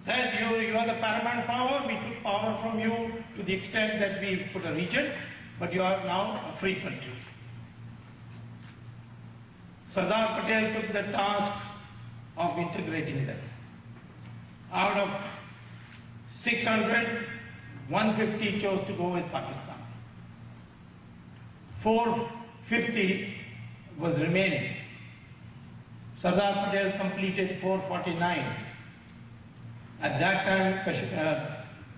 Said you are the paramount power, we took power from you to the extent that we put a region, but you are now a free country. Sardar Patel took the task of integrating them. Out of 600, 150 chose to go with Pakistan. 450 was remaining. Sardar Patel completed 449. At that time,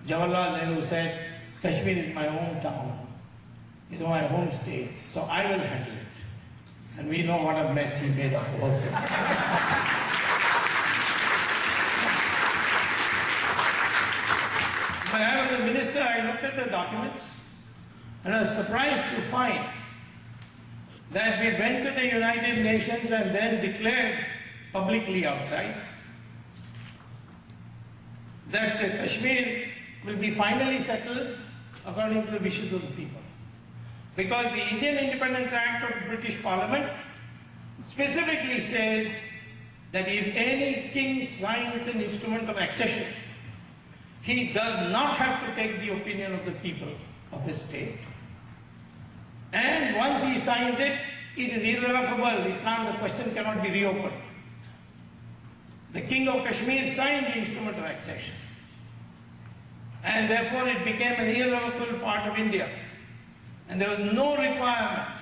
Jawaharlal Nehru said, Kashmir is my hometown, is my home state, so I will handle it. And we know what a mess he made of the whole thing. When I was a minister, I looked at the documents and I was surprised to find that we went to the United Nations and then declared publicly outside that Kashmir will be finally settled according to the wishes of the people. Because the Indian Independence Act of the British Parliament specifically says that if any king signs an instrument of accession, he does not have to take the opinion of the people of his state. And once he signs it, it is irrevocable. The question cannot be reopened. The King of Kashmir signed the instrument of accession. And therefore it became an irrevocable part of India. And there was no requirement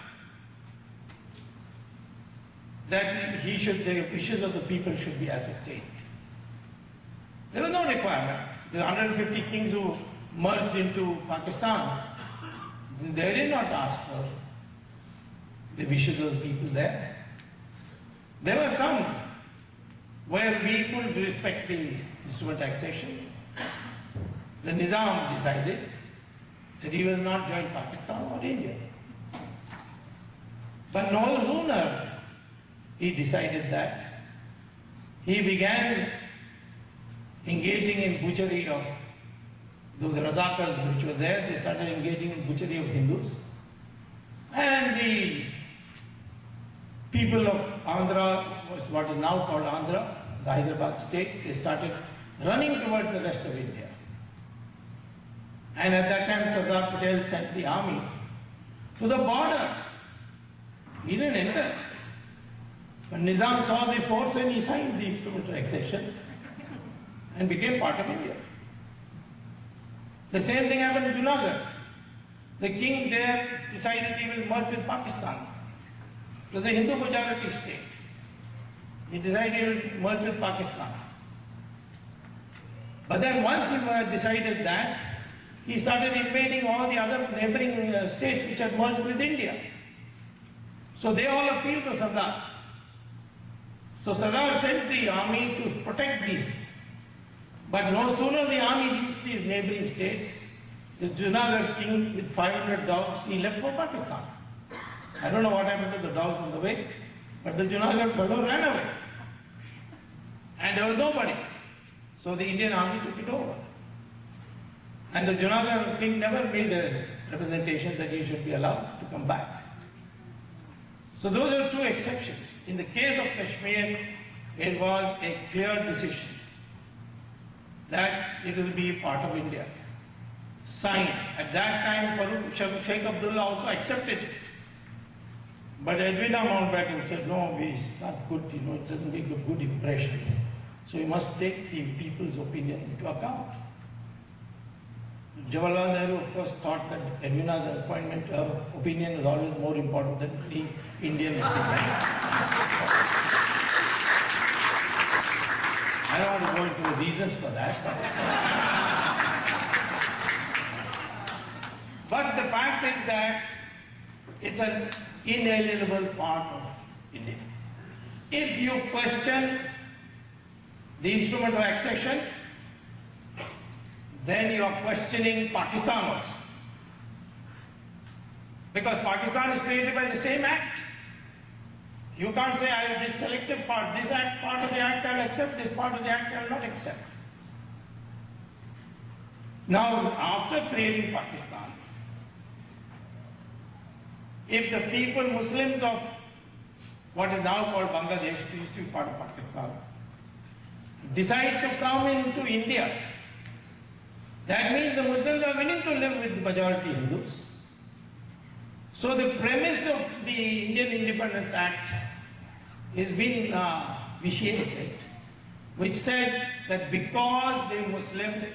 that the wishes of the people should be ascertained. There was no requirement. The 150 kings who merged into Pakistan, they did not ask for the wishes of the people there. There were some where we could respect the instrument accession. The Nizam decided that he will not join Pakistan or India. But no sooner he decided that, he began engaging in butchery of those Razakars which were there. They started engaging in butchery of Hindus. And the people of Andhra, was what is now called Andhra, the Hyderabad state, they started running towards the rest of India. And at that time, Sardar Patel sent the army to the border. He didn't enter. But Nizam saw the force and he signed the instrument of accession and became part of India. The same thing happened in Junagadh. The king there decided he will merge with Pakistan. It was a Hindu majority state. He decided he will merge with Pakistan. But then once he decided that, he started invading all the other neighboring states which had merged with India. So they all appealed to Sardar. So Sardar sent the army to protect these. But no sooner the army reached these neighboring states, the Junagadh king with 500 dogs, he left for Pakistan. I don't know what happened to the dogs on the way, but the Junagadh fellow ran away. And there was nobody. So the Indian army took it over. And the Junagadh king never made a representation that he should be allowed to come back. So those are two exceptions. In the case of Kashmir, it was a clear decision that it will be part of India. Signed. At that time, Sheikh Abdullah also accepted it. But Edwina Mountbatten said, no, it's not good, it doesn't make a good impression. So you must take the people's opinion into account. Jawaharlal Nehru, of course, thought that Edwina's opinion is always more important than the Indian opinion. I don't want to go into the reasons for that. But the fact is that it's an inalienable part of India. If you question the instrument of accession, then you are questioning Pakistan also. Because Pakistan is created by the same act. You can't say, I have this selective part, this act, part of the act I will accept, this part of the act I will not accept. Now, after creating Pakistan, if the people, Muslims of what is now called Bangladesh, used to be part of Pakistan, decide to come into India, that means the Muslims are willing to live with the majority Hindus. So the premise of the Indian Independence Act is been vitiated, which said that because the Muslims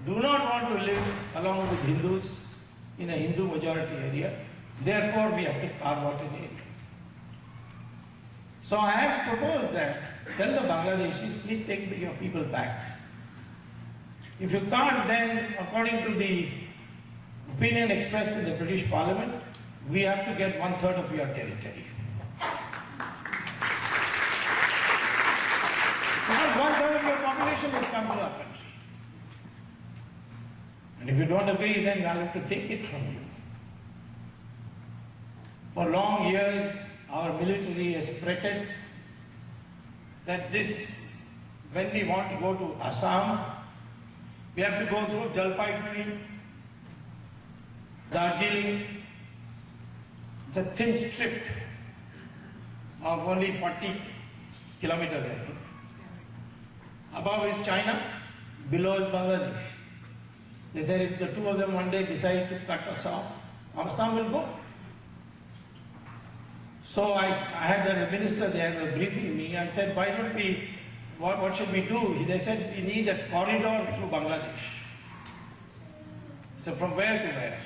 do not want to live along with Hindus in a Hindu majority area, therefore we have to carve out an area. So I have proposed that, tell the Bangladeshis, please take your people back. If you can't, then according to the opinion expressed in the British Parliament, we have to get 1/3 of your territory. Because 1/3 of your population has come to our country. And if you don't agree, then I'll have to take it from you. For long years, our military has fretted that when we want to go to Assam, we have to go through Jalpaiguri, Darjeeling. It's a thin strip of only 40 kilometers, I think. Above is China, below is Bangladesh. They said if the two of them one day decide to cut us off, Assam will go. So I had a minister there briefing me. I said, why don't we, what should we do? They said, we need a corridor through Bangladesh. So from where to where?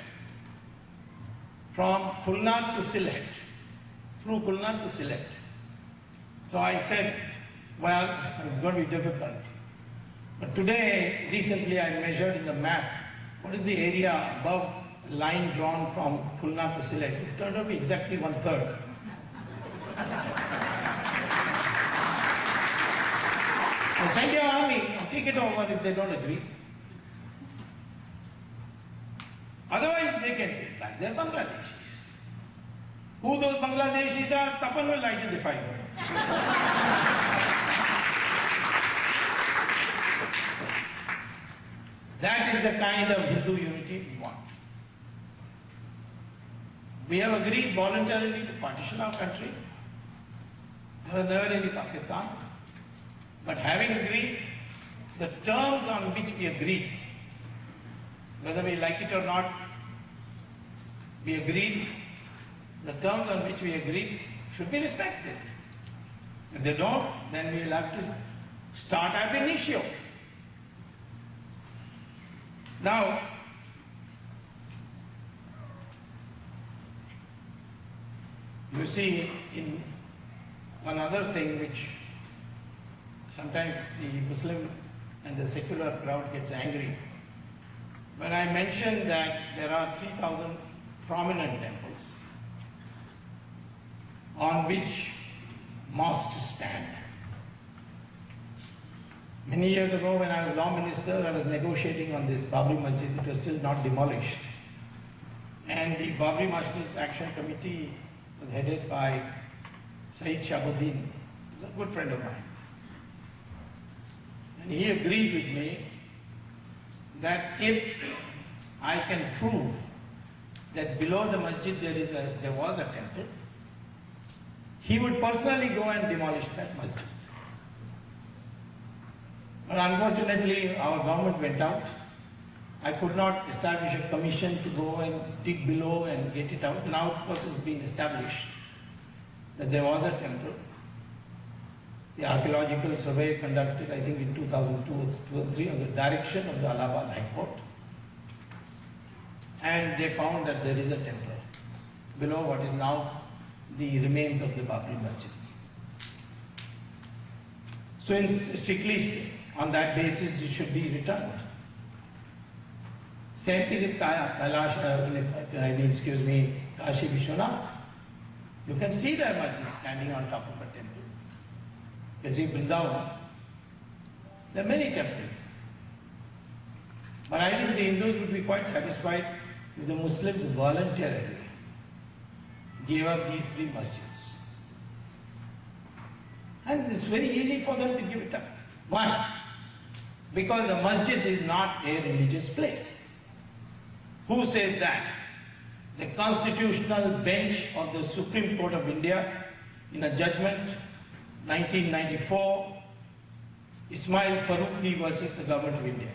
From Khulna to Sylhet. Through Khulna to Sylhet. So I said, well, it's going to be difficult. But today, recently I measured in the map, what is the area above line drawn from Khulna to Sylhet? It turned out to be exactly 1/3. So send your army and take it over if they don't agree. Otherwise they can take back. They're Bangladeshis. Who those Bangladeshis are, Tapan will identify them. That is the kind of Hindu unity we want. We have agreed voluntarily to partition our country. There was never any Pakistan. But having agreed, the terms on which we agreed, whether we like it or not, we agreed, the terms on which we agreed should be respected. If they don't, then we will have to start ab initio. Now, you see, in one other thing which sometimes the Muslim and the secular crowd gets angry, when I mention that there are 3,000 prominent temples on which mosques stand. Many years ago when I was law minister, I was negotiating on this Babri Masjid. It was still not demolished. And the Babri Masjid Action Committee was headed by Sayyid Shabuddin, who's a good friend of mine. And he agreed with me that if I can prove that below the masjid there was a temple, he would personally go and demolish that masjid. But unfortunately, our government went out. I could not establish a commission to go and dig below and get it out. Now, of course, it's been established that there was a temple. The archaeological survey conducted, I think, in 2002 or 2003 on the direction of the Allahabad High Court. And they found that there is a temple below what is now the remains of the Babri Masjid. So strictly on that basis, it should be returned. Same thing with Kashi Vishwanath. You can see their masjid standing on top of a temple. You can see Vrindavan. There are many temples. But I think the Hindus would be quite satisfied if the Muslims voluntarily gave up these 3 masjids. And it's very easy for them to give it up. Why? Because a masjid is not a religious place. Who says that? The constitutional bench of the Supreme Court of India, in a judgment 1994, Ismail Faruqi versus the government of India.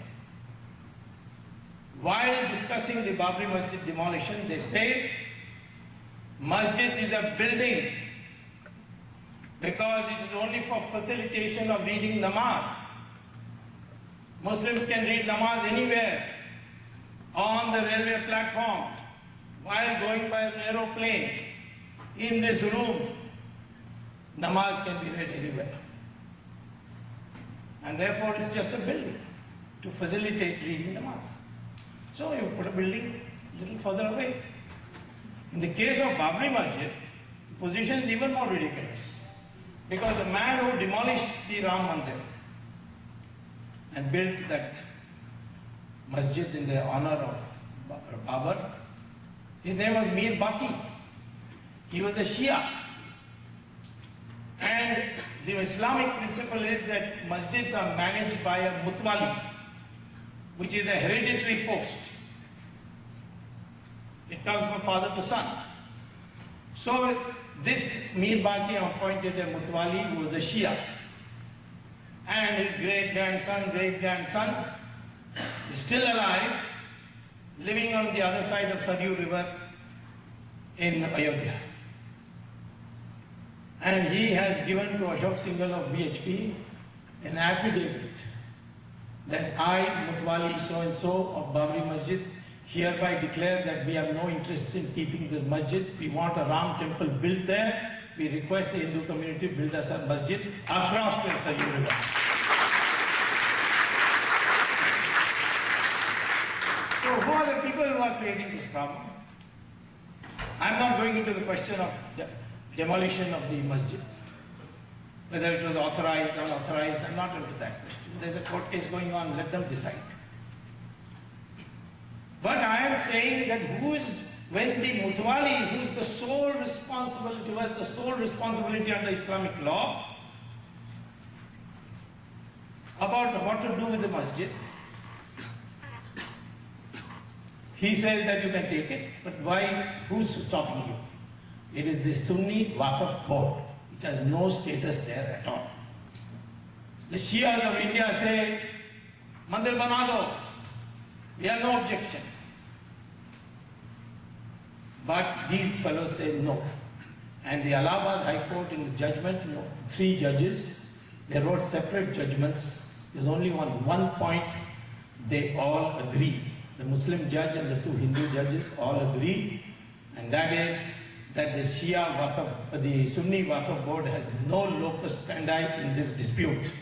While discussing the Babri Masjid demolition, they say masjid is a building because it is only for facilitation of reading namaz. Muslims can read namaz anywhere, on the railway platform, while going by an aeroplane, in this room. Namaz can be read anywhere. And therefore it's just a building to facilitate reading namaz. So you put a building a little further away. In the case of Babri Masjid, the position is even more ridiculous. Because the man who demolished the Ram Mandir and built that masjid in the honor of Babur, his name was Mir Baqi. He was a Shia. And the Islamic principle is that masjids are managed by a mutwali, which is a hereditary post. It comes from father to son. So this Mir Baqi appointed a mutwali who was a Shia. And his great-grandson is still alive, living on the other side of Saryu River in Ayodhya. And he has given to Ashok Singhal of BHP an affidavit that I, Mutwali so-and-so of Babri Masjid, hereby declare that we have no interest in keeping this masjid. We want a Ram temple built there. We request the Hindu community build us a masjid across the Saryu River. So who are the people who are creating this problem? I'm not going into the question of demolition of the masjid. Whether it was authorized or unauthorized, I'm not into that question. There's a court case going on, let them decide. But I am saying that when the mutwali, who is the sole responsibility, who has the sole responsibility under Islamic law about what to do with the masjid, he says that you can take it, but why? Who's stopping you? It is the Sunni Waqf board, which has no status there at all. The Shias of India say, Mandir bana do. We have no objection. But these fellows say no. And the Allahabad High Court in the judgment, 3 judges, they wrote separate judgments. There's only one point they all agree. The Muslim judge and the 2 Hindu judges all agree, and that is that the Sunni Waqf board has no locus standi in this dispute.